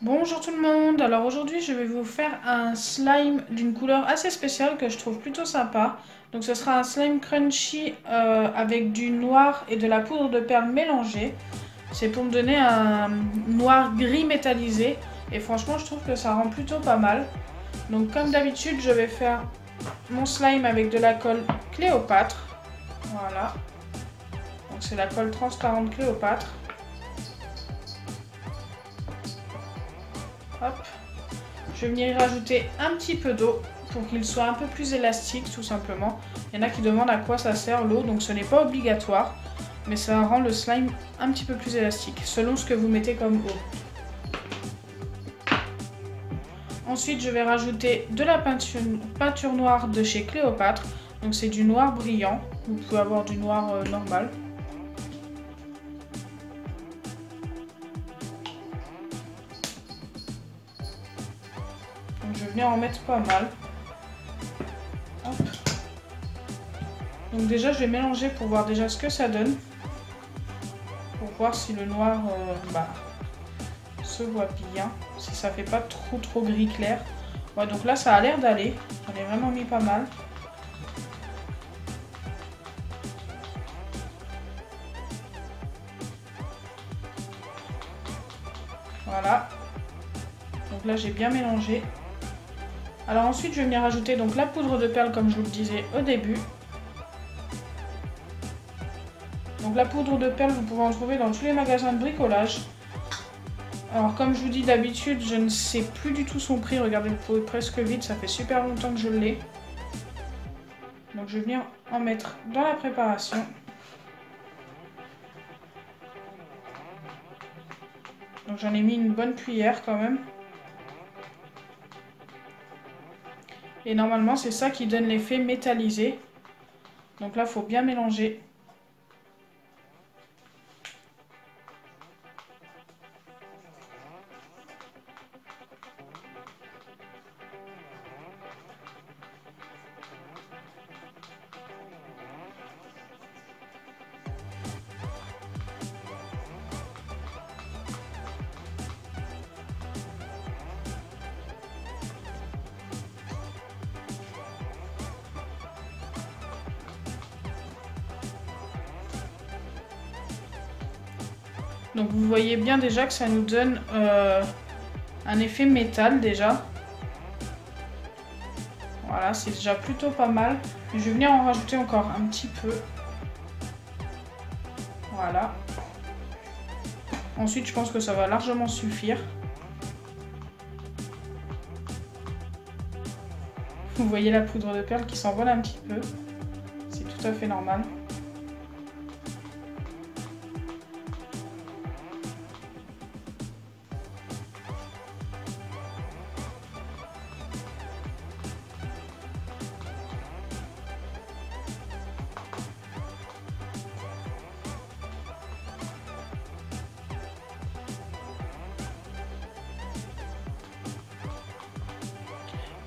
Bonjour tout le monde, alors aujourd'hui je vais vous faire un slime d'une couleur assez spéciale que je trouve plutôt sympa. Donc ce sera un slime crunchy avec du noir et de la poudre de perle mélangée. C'est pour me donner un noir gris métallisé et franchement je trouve que ça rend plutôt pas mal. Donc comme d'habitude je vais faire mon slime avec de la colle Cléopâtre. Voilà, donc c'est la colle transparente Cléopâtre. Hop. Je vais venir y rajouter un petit peu d'eau pour qu'il soit un peu plus élastique tout simplement. Il y en a qui demandent à quoi ça sert l'eau, donc ce n'est pas obligatoire, mais ça rend le slime un petit peu plus élastique, selon ce que vous mettez comme eau. Ensuite, je vais rajouter de la peinture noire de chez Cléopâtre, donc c'est du noir brillant, vous pouvez avoir du noir normal. Donc je vais venir en mettre pas mal. Hop. Donc déjà je vais mélanger pour voir déjà ce que ça donne. Pour voir si le noir se voit bien. Si ça fait pas trop gris clair. Ouais, donc là ça a l'air d'aller. J'en ai vraiment mis pas mal. Voilà. Donc là j'ai bien mélangé. Alors ensuite je vais venir rajouter donc la poudre de perle comme je vous le disais au début. Donc la poudre de perle vous pouvez en trouver dans tous les magasins de bricolage. Alors comme je vous dis d'habitude je ne sais plus du tout son prix, regardez le pot est presque vide, ça fait super longtemps que je l'ai. Donc je vais venir en mettre dans la préparation. Donc j'en ai mis une bonne cuillère quand même. Et normalement c'est ça qui donne l'effet métallisé. Donc là il faut bien mélanger. Donc vous voyez bien déjà que ça nous donne un effet métal déjà. Voilà, c'est déjà plutôt pas mal. Je vais venir en rajouter encore un petit peu. Voilà. Ensuite, je pense que ça va largement suffire. Vous voyez la poudre de perle qui s'envole un petit peu. C'est tout à fait normal.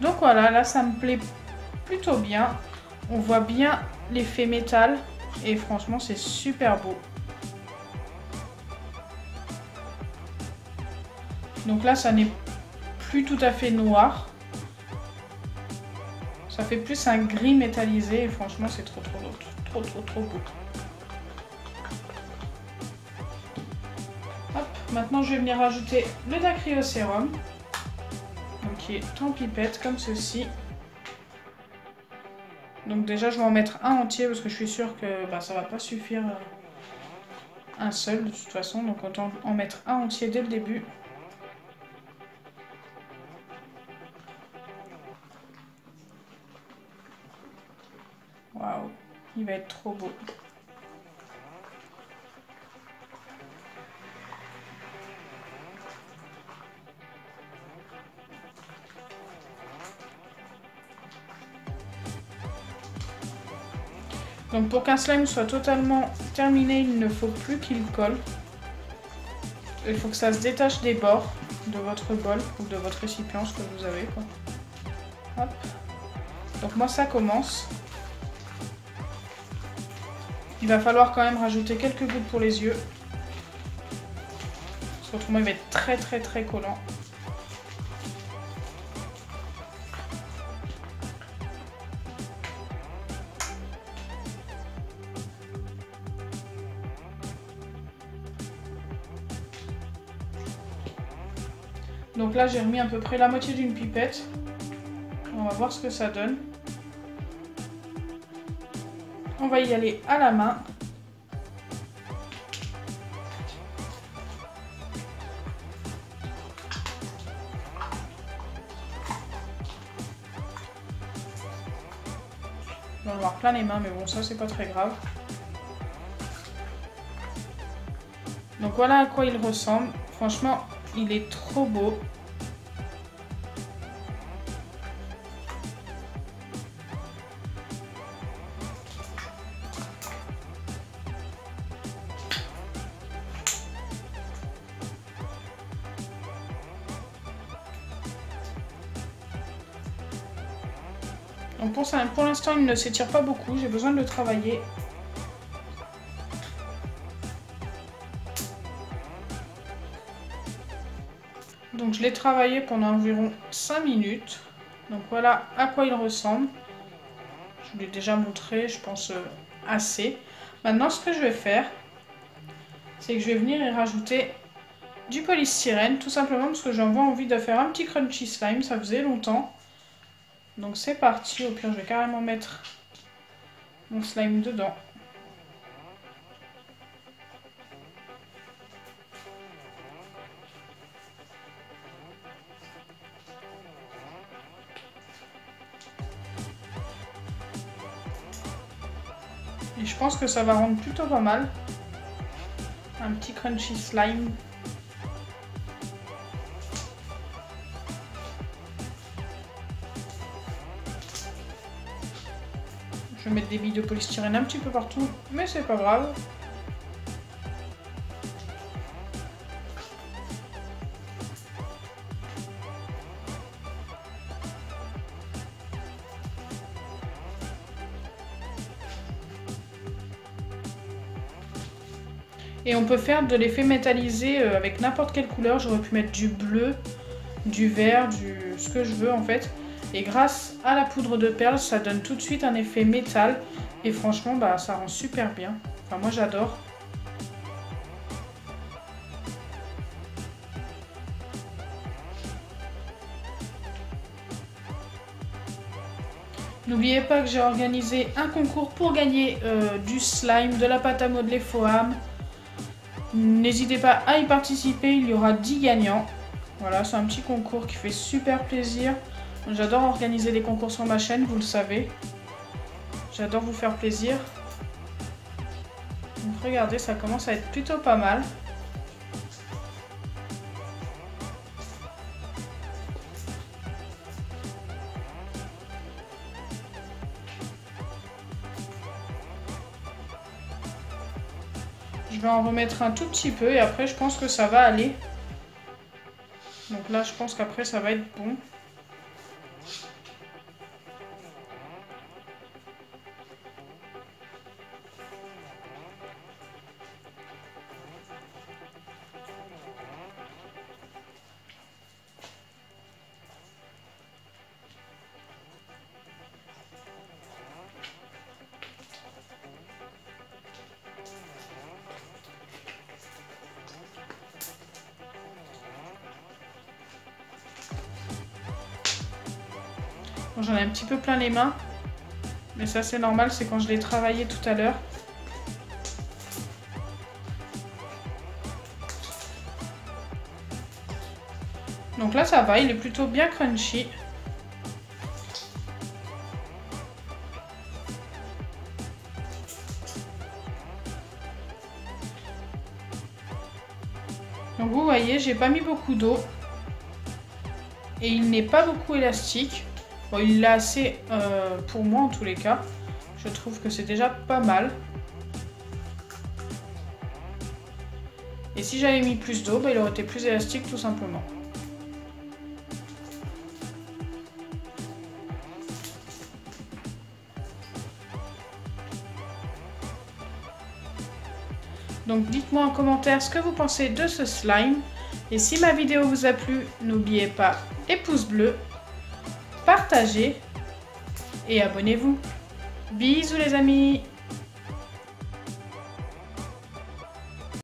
Donc voilà, là ça me plaît plutôt bien. On voit bien l'effet métal et franchement c'est super beau. Donc là ça n'est plus tout à fait noir. Ça fait plus un gris métallisé et franchement c'est trop beau. Hop, maintenant je vais venir rajouter le dacryocérum. Donc qui est en pipette comme ceci. Donc déjà je vais en mettre un entier parce que je suis sûre que ça va pas suffire un seul de toute façon. Donc autant en mettre un entier dès le début. Waouh, il va être trop beau. Donc pour qu'un slime soit totalement terminé, il ne faut plus qu'il colle. Il faut que ça se détache des bords de votre bol ou de votre récipient, ce que vous avez, quoi. Hop. Donc moi ça commence. Il va falloir quand même rajouter quelques gouttes pour les yeux. Parce qu'autrement il va être très collant. Donc là j'ai remis à peu près la moitié d'une pipette. On va voir ce que ça donne. On va y aller à la main. On va avoir plein les mains, mais bon, ça c'est pas très grave. Donc voilà à quoi il ressemble. Franchement, il est trop beau. Donc pour l'instant, il ne s'étire pas beaucoup. J'ai besoin de le travailler. Donc je l'ai travaillé pendant environ 5 minutes. Donc voilà à quoi il ressemble. Je vous l'ai déjà montré, je pense assez. Maintenant ce que je vais faire, c'est que je vais venir y rajouter du polystyrène. Tout simplement parce que j'avais envie de faire un petit crunchy slime, ça faisait longtemps. Donc c'est parti, au pire je vais carrément mettre mon slime dedans. Et je pense que ça va rendre plutôt pas mal. Un petit crunchy slime. Je vais mettre des billes de polystyrène un petit peu partout, mais c'est pas grave. Et on peut faire de l'effet métallisé avec n'importe quelle couleur. J'aurais pu mettre du bleu, du vert, ce que je veux en fait. Et grâce à la poudre de perles, ça donne tout de suite un effet métal. Et franchement, bah, ça rend super bien. Enfin, moi j'adore. N'oubliez pas que j'ai organisé un concours pour gagner du slime, de la pâte à modeler Foam. N'hésitez pas à y participer, il y aura 10 gagnants. Voilà, c'est un petit concours qui fait super plaisir. J'adore organiser des concours sur ma chaîne, vous le savez. J'adore vous faire plaisir. Donc regardez, ça commence à être plutôt pas mal. Je vais en remettre un tout petit peu et après je pense que ça va aller. Donc là je pense qu'après ça va être bon. Bon, j'en ai un petit peu plein les mains, mais ça c'est normal, c'est quand je l'ai travaillé tout à l'heure. Donc là ça va, il est plutôt bien crunchy. Donc vous voyez, j'ai pas mis beaucoup d'eau. Et il n'est pas beaucoup élastique. Bon, il l'a assez pour moi en tous les cas. Je trouve que c'est déjà pas mal. Et si j'avais mis plus d'eau, bah, il aurait été plus élastique tout simplement. Donc dites-moi en commentaire ce que vous pensez de ce slime. Et si ma vidéo vous a plu, n'oubliez pas les pouces bleus, partagez et abonnez-vous. Bisous les amis!